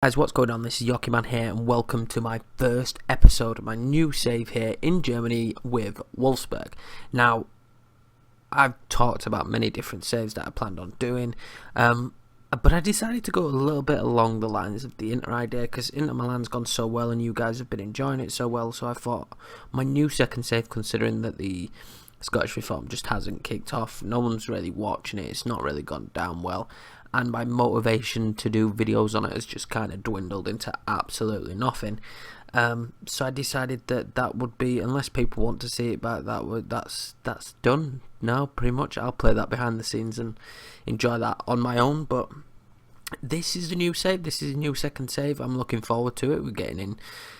Guys, what's going on? This is Yoki Man here, and welcome to my first episode of my new save here in Germany with Wolfsberg. Now, I've talked about many different saves that I planned on doing, but I decided to go a little bit along the lines of the Inter idea because Inter Milan's gone so well and you guys have been enjoying it so well, so I thought my new second save, considering that the Scottish Reform just hasn't kicked off, no one's really watching it, it's not really gone down well, and my motivation to do videos on it has just kind of dwindled into absolutely nothing. So I decided that would be, unless people want to see it back, that's done now, pretty much. I'll play that behind the scenes and enjoy that on my own, but this is the new save. This is a new second save. I'm looking forward to it. We're getting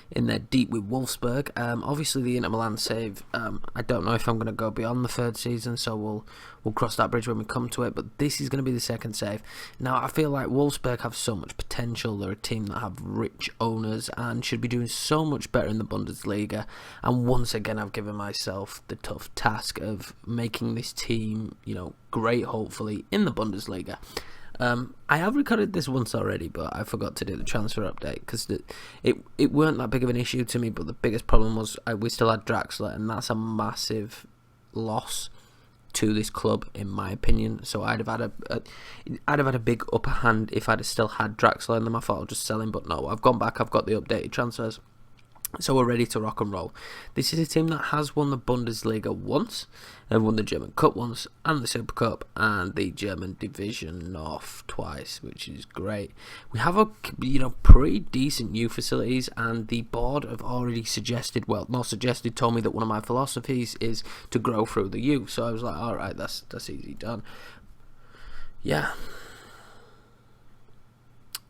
in there deep with Wolfsburg. Obviously the Inter Milan save, I don't know if I'm going to go beyond the third season, so we'll cross that bridge when we come to it, but this is going to be the second save. Now, I feel like Wolfsburg have so much potential. They're a team that have rich owners and should be doing so much better in the Bundesliga, and once again I've given myself the tough task of making this team, great, hopefully, in the Bundesliga. I have recorded this once already, but I forgot to do the transfer update because it weren't that big of an issue to me, but the biggest problem was we still had Draxler, and that's a massive loss to this club, in my opinion. So I'd have had a big upper hand if I'd have still had Draxler in them. I thought I'll just sell him, but no, I've gone back, I've got the updated transfers. So we're ready to rock and roll. This is a team that has won the Bundesliga once, and won the German Cup once, and the Super Cup, and the German Division North twice, which is great. We have a pretty decent youth facilities, and the board have already told me that one of my philosophies is to grow through the youth. So I was like, all right, that's easy done. Yeah.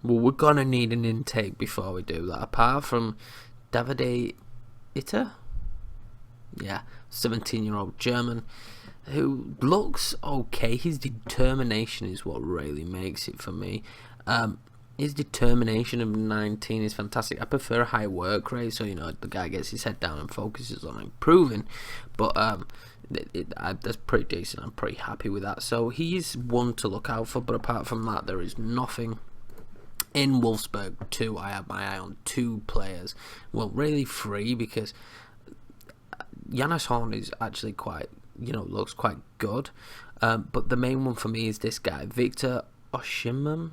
Well, we're gonna need an intake before we do that. Apart from Davide Itter, 17-year-old German, who looks okay. His determination is what really makes it for me. His determination of 19 is fantastic. I prefer a high work rate, so the guy gets his head down and focuses on improving. But that's pretty decent. I'm pretty happy with that. So he's one to look out for. But apart from that, there is nothing. In Wolfsburg 2, I have my eye on two players. Well, really three, because Janus Horn is actually quite, looks quite good. But the main one for me is this guy, Victor Osimhen.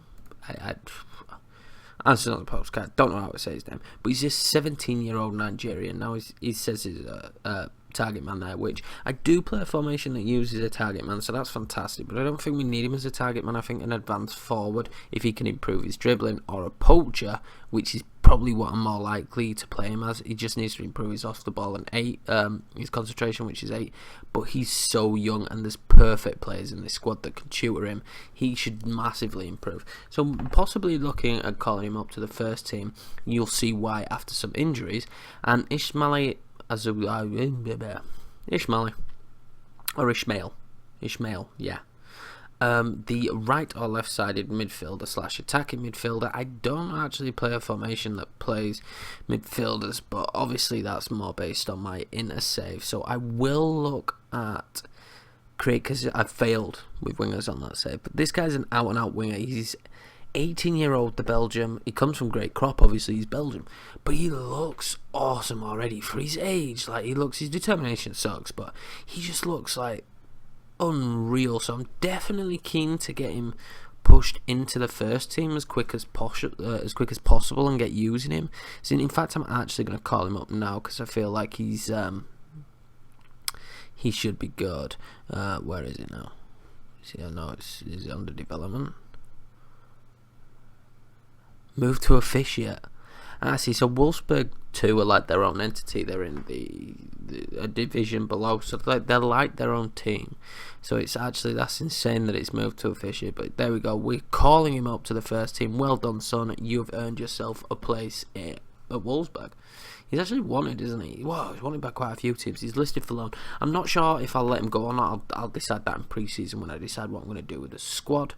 I'm still on the postcard, don't know how to say his name. But he's just 17-year-old Nigerian. Now he says he's a target man there, which I do play a formation that uses a target man, so that's fantastic, but I don't think we need him as a target man. I think an advanced forward, if he can improve his dribbling, or a poacher, which is probably what I'm more likely to play him as. He just needs to improve his off the ball and his concentration, which is 8, but he's so young and there's perfect players in this squad that can tutor him. He should massively improve, so possibly looking at calling him up to the first team. You'll see why after some injuries. And Ishmael, yeah. The right or left sided midfielder / attacking midfielder. I don't actually play a formation that plays midfielders, but obviously that's more based on my inner save. So I will look at because I've failed with wingers on that save. But this guy's an out and out winger. He's 18-year-old, the Belgium. He comes from great crop, obviously he's Belgium, but he looks awesome already for his age. His determination sucks, but he just looks like unreal. So I'm definitely keen to get him pushed into the first team as quick as possible and get using him. So in fact, I'm actually going to call him up now because I feel like he should be good. Where is he now? Is he under development? Move to officiate. I see. So Wolfsburg 2 are like their own entity. They're in a division below, so they're like their own team. So that's insane that it's moved to officiate. But there we go. We're calling him up to the first team. Well done, son. You've earned yourself a place at Wolfsburg. He's actually wanted, isn't he? Wow, he's wanted by quite a few teams. He's listed for loan. I'm not sure if I'll let him go or not. I'll decide that in pre-season when I decide what I'm going to do with the squad.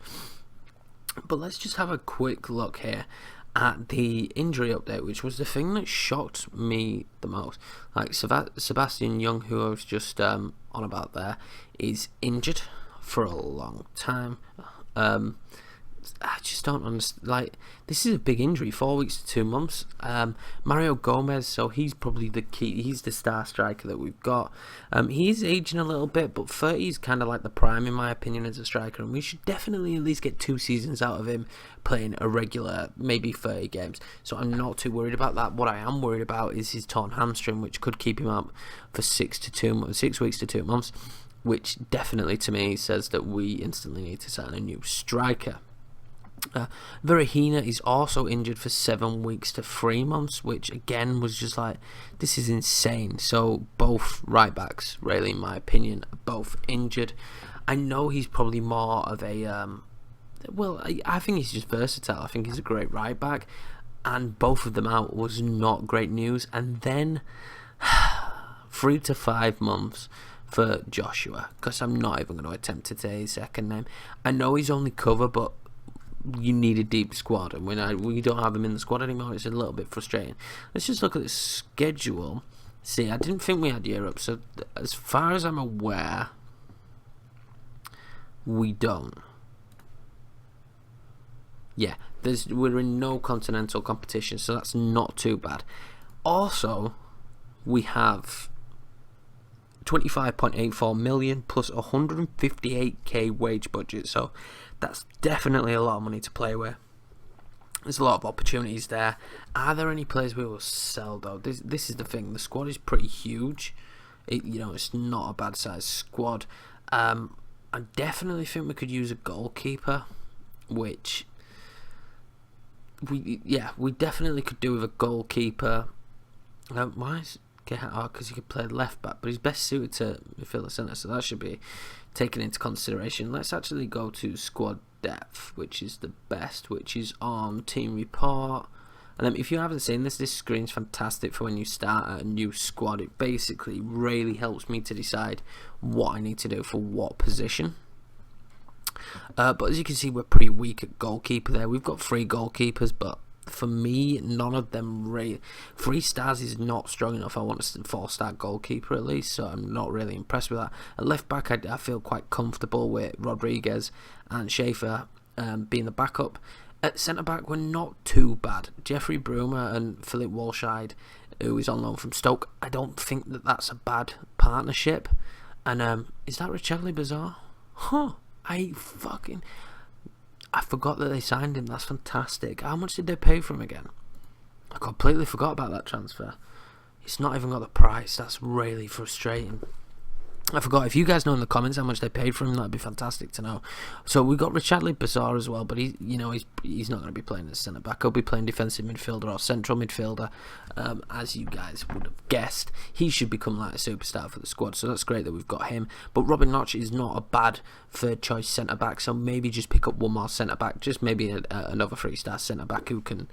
But let's just have a quick look here at the injury update, which was the thing that shocked me the most. Like Sebastian Young, who I was just on about there, is injured for a long time. I just don't understand. Like, this is a big injury, 4 weeks to 2 months. Mario Gomez, so he's probably the key. He's the star striker that we've got. He's aging a little bit, but 30 is kind of like the prime in my opinion as a striker, and we should definitely at least get 2 seasons out of him playing a regular, maybe 30 games. So I'm not too worried about that. What I am worried about is his torn hamstring, which could keep him out for 6 weeks to 2 months, which definitely to me says that we instantly need to sign a new striker. Verahina is also injured for 7 weeks to 3 months, which again was just like, this is insane. So both right backs, really, in my opinion, are both injured. I know he's probably more of a I think he's just versatile. I think he's a great right back, and both of them out was not great news. And then 3 to 5 months for Joshua, because I'm not even going to attempt to say his second name. I know he's only cover, but you need a deep squad, and when we don't have him in the squad anymore, it's a little bit frustrating. Let's just look at the schedule. See, I didn't think we had Europe, so as far as I'm aware, we don't. Yeah, we're in no continental competition, so that's not too bad. Also, we have 25.84 million plus 158k wage budget, so that's definitely a lot of money to play with. There's a lot of opportunities there. Are there any players we will sell though? This is the thing. The squad is pretty huge. It's not a bad sized squad. I definitely think we could use a goalkeeper, which we definitely could do with a goalkeeper. Why is because he could play left back, but he's best suited to midfielder centre, so that should be taken into consideration. Let's actually go to squad depth, which is the best, which is on team report. And then if you haven't seen this screen's fantastic for when you start a new squad. It basically really helps me to decide what I need to do for what position. But as you can see, we're pretty weak at goalkeeper there. We've got 3 goalkeepers, but for me, none of them really. 3 stars is not strong enough. I want a 4-star goalkeeper at least, so I'm not really impressed with that. At left back, I feel quite comfortable with Rodriguez and Schaefer being the backup. At centre back, we're not too bad. Jeffrey Brumer and Philip Walshide, who is on loan from Stoke, I don't think that's a bad partnership. And is that Richelli Bazaar? I forgot that they signed him. That's fantastic. How much did they pay for him again? I completely forgot about that transfer. It's not even got the price. That's really frustrating. I forgot. If you guys know in the comments how much they paid for him, that'd be fantastic to know. So we got Richarli Bazaar as well, but he's not going to be playing as centre back. He'll be playing defensive midfielder or central midfielder, as you guys would have guessed. He should become like a superstar for the squad, so that's great that we've got him. But Robin Notch is not a bad third choice centre back, so maybe just pick up one more centre back, just maybe another 3-star centre back who can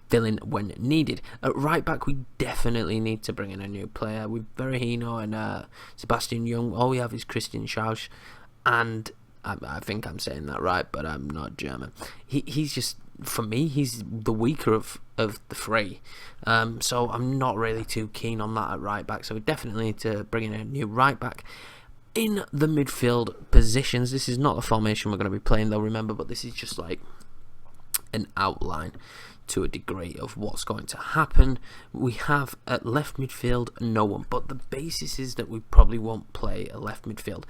fill in when needed. At right back, we definitely need to bring in a new player. With Berahino and Sebastian Young, all we have is Christian Schausch, and I think I'm saying that right, but I'm not German. He's just, for me, he's the weaker of the 3, so I'm not really too keen on that at right back, so we definitely need to bring in a new right back. In the midfield positions, this is not the formation we're going to be playing though, remember, but this is just like an outline to a degree of what's going to happen. We have at left midfield no one, but the basis is that we probably won't play a left midfield,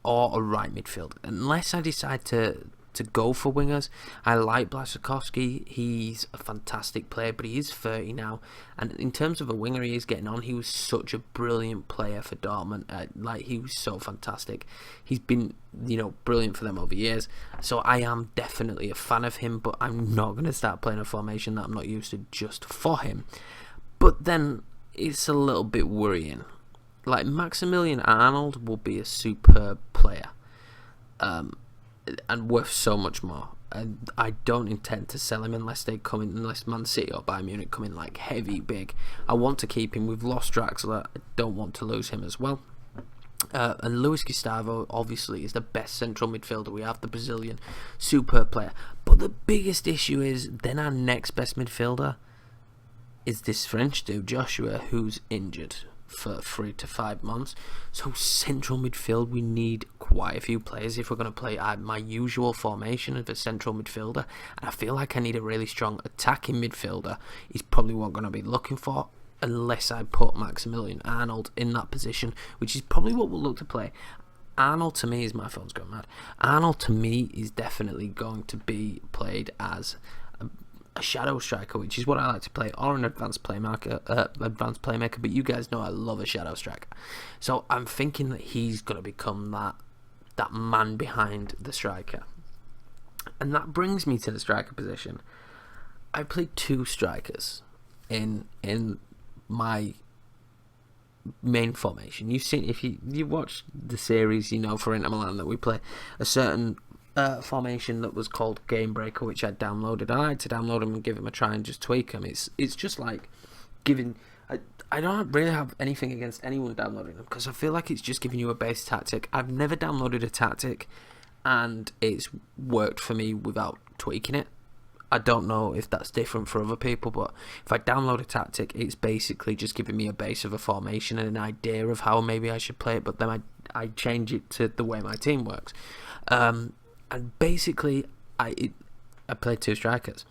or a right midfield, unless I decide to go for wingers. I like Blaszczykowski. He's a fantastic player, but he is 30 now, and in terms of a winger, he is getting on. He was such a brilliant player for Dortmund. He was so fantastic. He's been brilliant for them over years, so I am definitely a fan of him, but I'm not going to start playing a formation that I'm not used to just for him. But then it's a little bit worrying. Like, Maximilian Arnold will be a superb player, and worth so much more. And I don't intend to sell him unless Man City or Bayern Munich come in like heavy big. I want to keep him. We've lost Draxler. I don't want to lose him as well. And Luis Gustavo obviously is the best central midfielder we have, the Brazilian super player. But the biggest issue is then our next best midfielder is this French dude, Joshua, who's injured for 3 to 5 months. So central midfield, we need quite a few players if we're going to play my usual formation of a central midfielder, and I feel like I need a really strong attacking midfielder. He's probably what I'm going to be looking for, unless I put Maximilian Arnold in that position, which is probably what we'll look to play. Arnold to me my phone's going mad. Arnold to me is definitely going to be played as a shadow striker, which is what I like to play, or an advanced playmaker. But you guys know I love a shadow striker, so I'm thinking that he's going to become that man behind the striker, and that brings me to the striker position. I played 2 strikers in my main formation. You've seen, if you watched the series, you know for Inter Milan that we play a certain formation that was called Game Breaker, which I downloaded. I had to download them and give them a try and just tweak them. It's just like giving. I don't really have anything against anyone downloading them, because I feel like it's just giving you a base tactic. I've never downloaded a tactic and it's worked for me without tweaking it. I don't know if that's different for other people, but if I download a tactic, it's basically just giving me a base of a formation and an idea of how maybe I should play it, but then I change it to the way my team works. And basically, I played 2 strikers.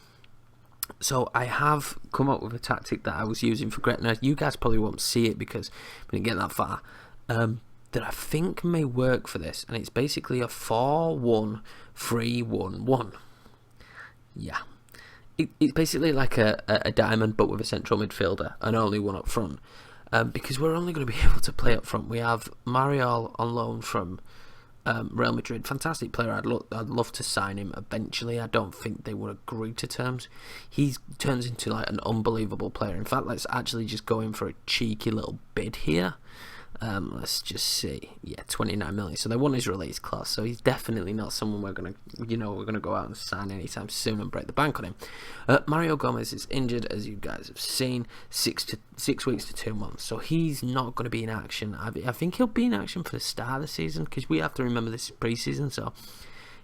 So I have come up with a tactic that I was using for Gretna. You guys probably won't see it because we didn't get that far. That I think may work for this, and it's basically a 4-1-3-1-1. Yeah. It's basically like a diamond, but with a central midfielder and only one up front. Because we're only going to be able to play up front. We have Marial on loan from Real Madrid, fantastic player. I'd love to sign him eventually. I don't think they would agree to terms. He turns into like an unbelievable player. In fact, let's actually just go in for a cheeky little bid here. Let's just see. Yeah, 29 million. So they want his release clause. So he's definitely not someone we're gonna go out and sign anytime soon and break the bank on him. Mario Gomez is injured, as you guys have seen, 6 weeks to 2 months. So he's not going to be in action. I think he'll be in action for the start of the season, because we have to remember this is pre-season. So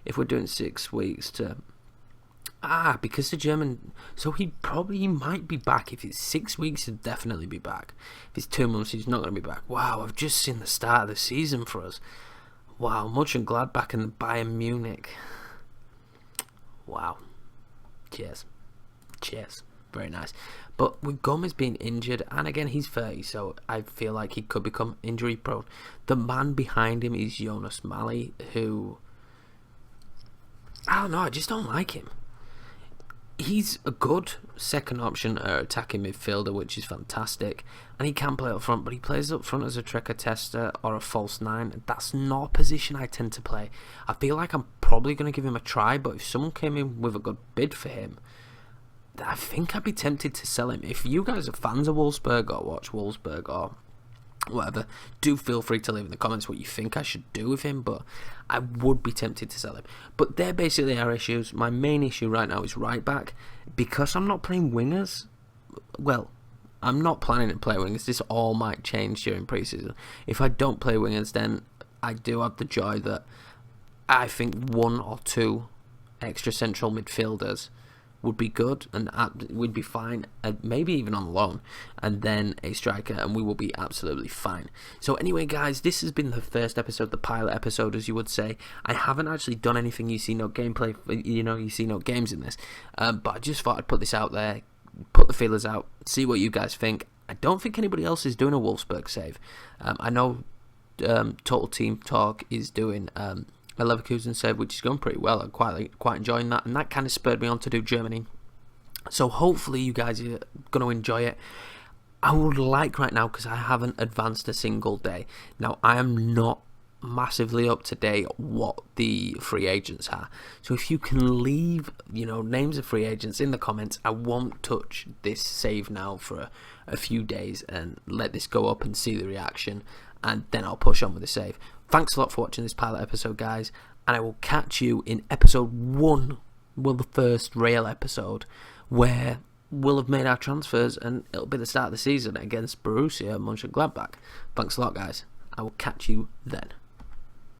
if we're doing 6 weeks to because the German, so he might be back. If it's 6 weeks, he'll definitely be back. If it's 2 months, he's not going to be back. Wow, I've just seen the start of the season for us. Wow, Mönchengladbach and Bayern Munich. Wow. Cheers. Very nice. But with Gomez being injured, and again, he's 30, so I feel like he could become injury prone. The man behind him is Jonas Mali, who, I don't know, I just don't like him. He's a good second option attacking midfielder, which is fantastic, and he can play up front, but he plays up front as a Trekker tester or a false 9. That's not a position I tend to play. I feel like I'm probably going to give him a try, but if someone came in with a good bid for him, I think I'd be tempted to sell him. If you guys are fans of Wolfsburg or watch Wolfsburg or whatever, do feel free to leave in the comments what you think I should do with him, but I would be tempted to sell him. But they're basically our issues. My main issue right now is right back. Because I'm not playing wingers, well, I'm not planning to play wingers. This all might change during pre-season. If I don't play wingers, then I do have the joy that I think 1 or 2 extra central midfielders would be good, and we'd be fine, and maybe even on loan, and then a striker, and we will be absolutely fine. So anyway, guys, this has been the first episode, the pilot episode, as you would say. I haven't actually done anything. You see no gameplay, you see no games in this, but I just thought I'd put this out there, put the feelers out, see what you guys think. I don't think anybody else is doing a Wolfsburg save. I know Total Team Talk is doing a Leverkusen save, which is going pretty well. I'm quite enjoying that, and that kind of spurred me on to do Germany. So hopefully you guys are going to enjoy it. I would like right now, because I haven't advanced a single day. Now, I am not massively up to date what the free agents are. So if you can leave, names of free agents in the comments, I won't touch this save now for a few days and let this go up and see the reaction, and then I'll push on with the save. Thanks a lot for watching this pilot episode, guys, and I will catch you in episode 1, the first real episode, where we'll have made our transfers, and it'll be the start of the season against Borussia Mönchengladbach. Thanks a lot, guys. I will catch you then.